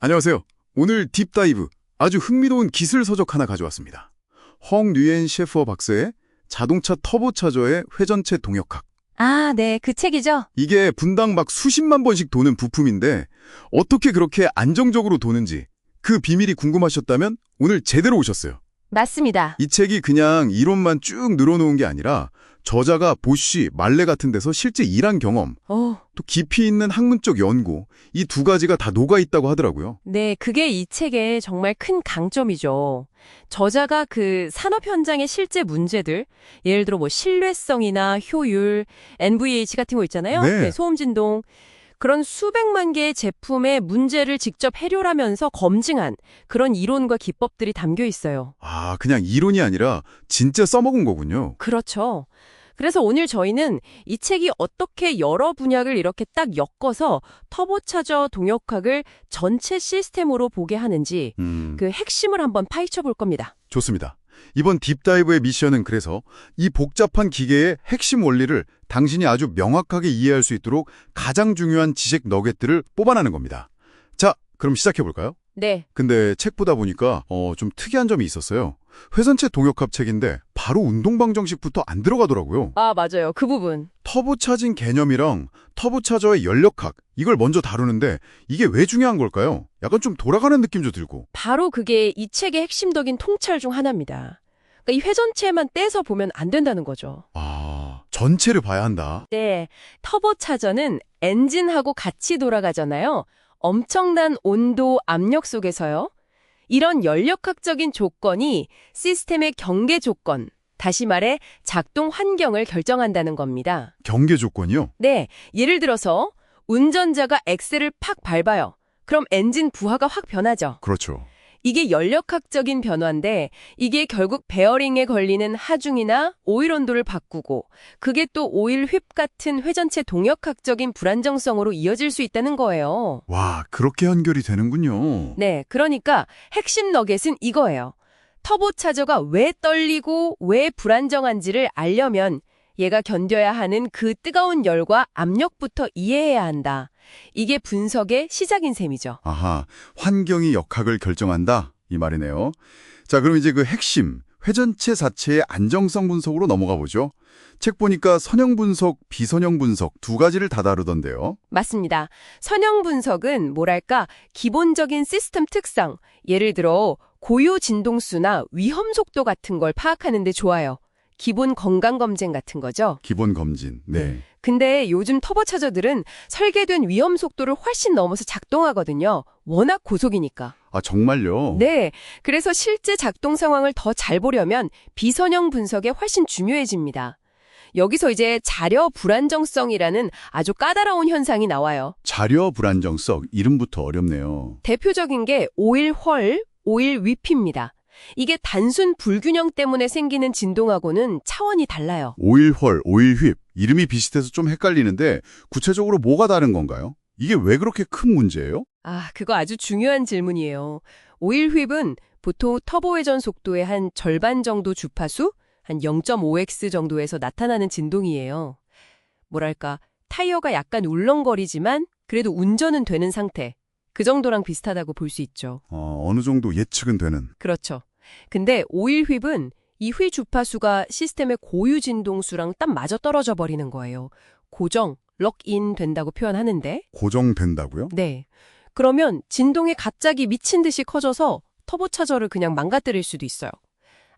안녕하세요. 오늘 딥다이브 아주 흥미로운 기술 서적 하나 가져왔습니다. 헝 류엔 셰퍼 박사의 자동차 터보차저의 회전체 동역학. 아, 네, 그 책이죠? 이게 분당 막 수십만 번씩 도는 부품인데 어떻게 그렇게 안정적으로 도는지 그 비밀이 궁금하셨다면 오늘 제대로 오셨어요. 맞습니다. 이 책이 그냥 이론만 쭉 늘어놓은 게 아니라 저자가 보쉬, 말레 같은 데서 실제 일한 경험, 오, 또 깊이 있는 학문적 연구, 이 두 가지가 다 녹아있다고 하더라고요. 네, 그게 이 책의 정말 큰 강점이죠. 저자가 그 산업 현장의 실제 문제들, 예를 들어 뭐 신뢰성이나 효율, NVH 같은 거 있잖아요. 네. 소음 진동. 그런 수백만 개의 제품의 문제를 직접 해결하면서 검증한 그런 이론과 기법들이 담겨 있어요. 아, 그냥 이론이 아니라 진짜 써먹은 거군요. 그렇죠. 그래서 오늘 저희는 이 책이 어떻게 여러 분야를 이렇게 딱 엮어서 터보차저 동역학을 전체 시스템으로 보게 하는지 그 핵심을 한번 파헤쳐 볼 겁니다. 좋습니다. 이번 딥다이브의 미션은 그래서 이 복잡한 기계의 핵심 원리를 당신이 아주 명확하게 이해할 수 있도록 가장 중요한 지식 너겟들을 뽑아내는 겁니다. 자, 그럼 시작해볼까요? 네. 근데 책 보다 보니까 좀 특이한 점이 있었어요. 회전체 동역합 책인데 바로 운동방정식부터 안 들어가더라고요. 아, 맞아요. 그 부분. 터보차징 개념이랑 터보차저의 연력학, 이걸 먼저 다루는데 이게 왜 중요한 걸까요? 약간 좀 돌아가는 느낌도 들고. 바로 그게 이 책의 핵심적인 통찰 중 하나입니다. 그러니까 이 회전체만 떼서 보면 안 된다는 거죠. 아, 전체를 봐야 한다. 네. 터보차저는 엔진하고 같이 돌아가잖아요. 엄청난 온도, 압력 속에서요. 이런 연력학적인 조건이 시스템의 경계 조건, 다시 말해 작동 환경을 결정한다는 겁니다. 경계 조건이요? 네, 예를 들어서 운전자가 엑셀을 팍 밟아요. 그럼 엔진 부하가 확 변하죠. 그렇죠. 이게 연력학적인 변화인데 이게 결국 베어링에 걸리는 하중이나 오일 온도를 바꾸고 그게 또 오일 휩 같은 회전체 동역학적인 불안정성으로 이어질 수 있다는 거예요. 와, 그렇게 연결이 되는군요. 네, 그러니까 핵심 너겟은 이거예요. 터보차저가 왜 떨리고 왜 불안정한지를 알려면 얘가 견뎌야 하는 그 뜨거운 열과 압력부터 이해해야 한다. 이게 분석의 시작인 셈이죠. 아하, 환경이 역학을 결정한다 이 말이네요. 자, 그럼 이제 그 핵심, 회전체 자체의 안정성 분석으로 넘어가 보죠. 책 보니까 선형 분석, 비선형 분석 두 가지를 다 다루던데요. 맞습니다. 선형 분석은 뭐랄까 기본적인 시스템 특성, 예를 들어 고유 진동수나 위험 속도 같은 걸 파악하는 데 좋아요. 기본 건강검진 같은 거죠. 기본 검진. 네. 근데 요즘 터보차저들은 설계된 위험 속도를 훨씬 넘어서 작동하거든요. 워낙 고속이니까. 아, 정말요? 네, 그래서 실제 작동 상황을 더 잘 보려면 비선형 분석에 훨씬 중요해집니다. 여기서 이제 자력 불안정성이라는 아주 까다로운 현상이 나와요. 자력 불안정성, 이름부터 어렵네요. 대표적인 게 오일 헐, 오일 위피입니다. 이게 단순 불균형 때문에 생기는 진동하고는 차원이 달라요. 오일헐, 오일휩, 이름이 비슷해서 좀 헷갈리는데 구체적으로 뭐가 다른 건가요? 이게 왜 그렇게 큰 문제예요? 아, 그거 아주 중요한 질문이에요. 오일 휩은 보통 터보 회전 속도의 한 절반 정도 주파수, 한 0.5x 정도에서 나타나는 진동이에요. 뭐랄까, 타이어가 약간 울렁거리지만 그래도 운전은 되는 상태. 그 정도랑 비슷하다고 볼 수 있죠. 어느 정도 예측은 되는. 그렇죠. 근데 오일 휩은 이 휘 주파수가 시스템의 고유 진동수랑 딱 맞아 떨어져 버리는 거예요. 고정, 럭인 된다고 표현하는데. 고정된다고요? 네. 그러면 진동이 갑자기 미친 듯이 커져서 터보차저를 그냥 망가뜨릴 수도 있어요.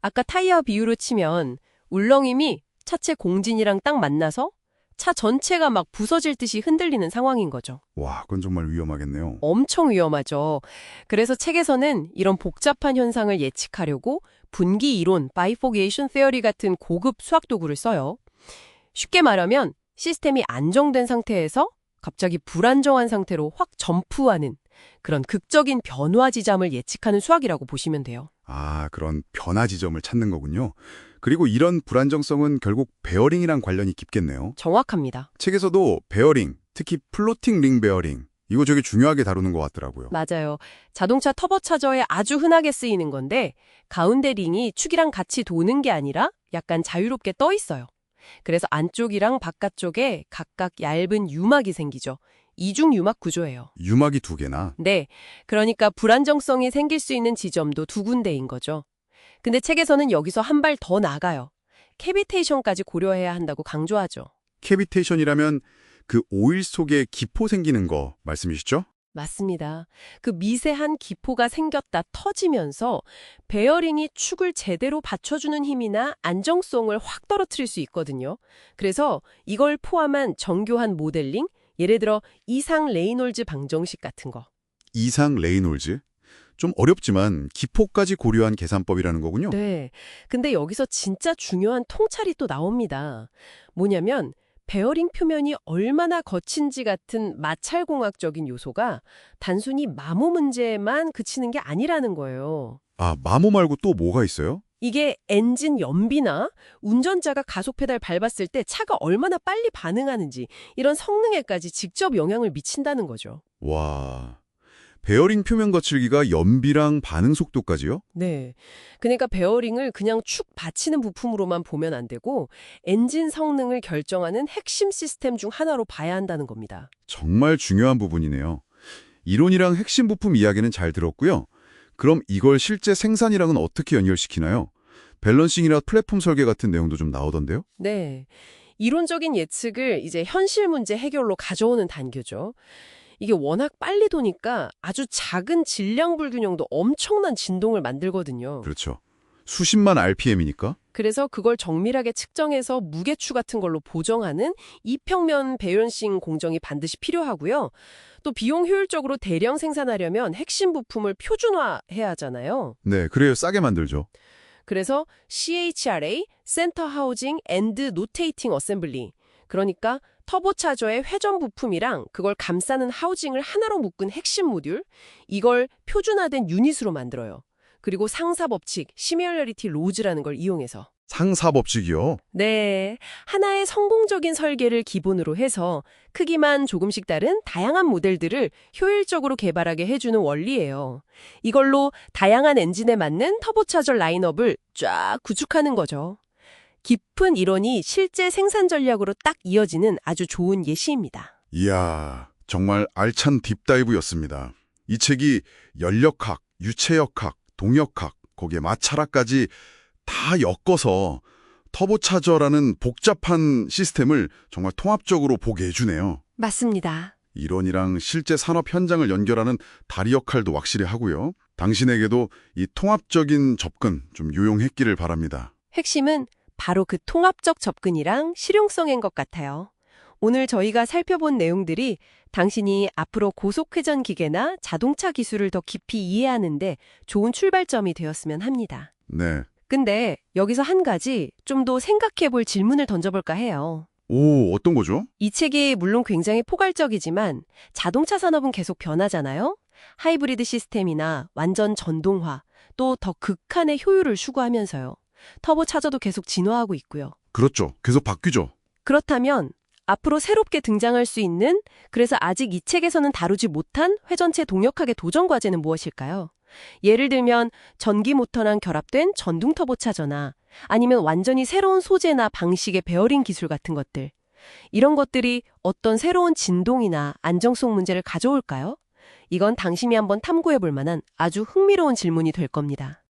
아까 타이어 비유로 치면 울렁임이 차체 공진이랑 딱 만나서 차 전체가 막 부서질 듯이 흔들리는 상황인 거죠. 와, 그건 정말 위험하겠네요. 엄청 위험하죠. 그래서 책에서는 이런 복잡한 현상을 예측하려고 분기 이론, 바이포게이션 페어리 같은 고급 수학 도구를 써요. 쉽게 말하면 시스템이 안정된 상태에서 갑자기 불안정한 상태로 확 점프하는 그런 극적인 변화 지점을 예측하는 수학이라고 보시면 돼요. 아, 그런 변화 지점을 찾는 거군요. 그리고 이런 불안정성은 결국 베어링이랑 관련이 깊겠네요. 정확합니다. 책에서도 베어링, 특히 플로팅 링 베어링, 이거 되게 중요하게 다루는 것 같더라고요. 맞아요. 자동차 터보차저에 아주 흔하게 쓰이는 건데 가운데 링이 축이랑 같이 도는 게 아니라 약간 자유롭게 떠 있어요. 그래서 안쪽이랑 바깥쪽에 각각 얇은 유막이 생기죠. 이중 유막 구조예요. 유막이 두 개나. 네, 그러니까 불안정성이 생길 수 있는 지점도 두 군데인 거죠. 근데 책에서는 여기서 한 발 더 나가요. 캐비테이션까지 고려해야 한다고 강조하죠. 캐비테이션이라면 그 오일 속에 기포 생기는 거 말씀이시죠? 맞습니다. 그 미세한 기포가 생겼다 터지면서 베어링이 축을 제대로 받쳐주는 힘이나 안정성을 확 떨어뜨릴 수 있거든요. 그래서 이걸 포함한 정교한 모델링, 예를 들어 이상 레이놀즈 방정식 같은 거. 이상 레이놀즈? 좀 어렵지만 기포까지 고려한 계산법이라는 거군요. 네. 근데 여기서 진짜 중요한 통찰이 또 나옵니다. 뭐냐면 베어링 표면이 얼마나 거친지 같은 마찰공학적인 요소가 단순히 마모 문제에만 그치는 게 아니라는 거예요. 아, 마모 말고 또 뭐가 있어요? 이게 엔진 연비나 운전자가 가속 페달 밟았을 때 차가 얼마나 빨리 반응하는지 이런 성능에까지 직접 영향을 미친다는 거죠. 와, 베어링 표면 거칠기가 연비랑 반응 속도까지요? 네. 그러니까 베어링을 그냥 축 받치는 부품으로만 보면 안 되고 엔진 성능을 결정하는 핵심 시스템 중 하나로 봐야 한다는 겁니다. 정말 중요한 부분이네요. 이론이랑 핵심 부품 이야기는 잘 들었고요. 그럼 이걸 실제 생산이랑은 어떻게 연결시키나요? 밸런싱이나 플랫폼 설계 같은 내용도 좀 나오던데요? 네. 이론적인 예측을 이제 현실 문제 해결로 가져오는 단계죠. 이게 워낙 빨리 도니까 아주 작은 질량 불균형도 엄청난 진동을 만들거든요. 그렇죠. 수십만 RPM이니까? 그래서 그걸 정밀하게 측정해서 무게추 같은 걸로 보정하는 이평면 배연싱 공정이 반드시 필요하고요. 또 비용 효율적으로 대량 생산하려면 핵심 부품을 표준화해야 하잖아요. 네, 그래요. 싸게 만들죠. 그래서 CHRA, 센터 하우징 앤드 노테이팅 어셈블리, 그러니까 터보차저의 회전 부품이랑 그걸 감싸는 하우징을 하나로 묶은 핵심 모듈, 이걸 표준화된 유닛으로 만들어요. 그리고 상사 법칙, 시뮬러리티 로즈라는 걸 이용해서. 상사 법칙이요? 네, 하나의 성공적인 설계를 기본으로 해서 크기만 조금씩 다른 다양한 모델들을 효율적으로 개발하게 해주는 원리예요. 이걸로 다양한 엔진에 맞는 터보차저 라인업을 쫙 구축하는 거죠. 깊은 이론이 실제 생산 전략으로 딱 이어지는 아주 좋은 예시입니다. 이야, 정말 알찬 딥다이브였습니다. 이 책이 연력학, 유체역학, 동역학, 거기에 마찰학까지 다 엮어서 터보차저라는 복잡한 시스템을 정말 통합적으로 보게 해주네요. 맞습니다. 이론이랑 실제 산업 현장을 연결하는 다리 역할도 확실히 하고요. 당신에게도 이 통합적인 접근 좀 유용했기를 바랍니다. 핵심은 바로 그 통합적 접근이랑 실용성인 것 같아요. 오늘 저희가 살펴본 내용들이 당신이 앞으로 고속회전 기계나 자동차 기술을 더 깊이 이해하는데 좋은 출발점이 되었으면 합니다. 네. 근데 여기서 한 가지 좀 더 생각해 볼 질문을 던져볼까 해요. 오, 어떤 거죠? 이 책이 물론 굉장히 포괄적이지만 자동차 산업은 계속 변하잖아요. 하이브리드 시스템이나 완전 전동화, 또 더 극한의 효율을 추구하면서요. 터보차저도 계속 진화하고 있고요. 그렇죠. 계속 바뀌죠. 그렇다면 앞으로 새롭게 등장할 수 있는, 그래서 아직 이 책에서는 다루지 못한 회전체 동역학의 도전 과제는 무엇일까요? 예를 들면 전기 모터랑 결합된 전동 터보차저나 아니면 완전히 새로운 소재나 방식의 베어링 기술 같은 것들. 이런 것들이 어떤 새로운 진동이나 안정성 문제를 가져올까요? 이건 당신이 한번 탐구해 볼 만한 아주 흥미로운 질문이 될 겁니다.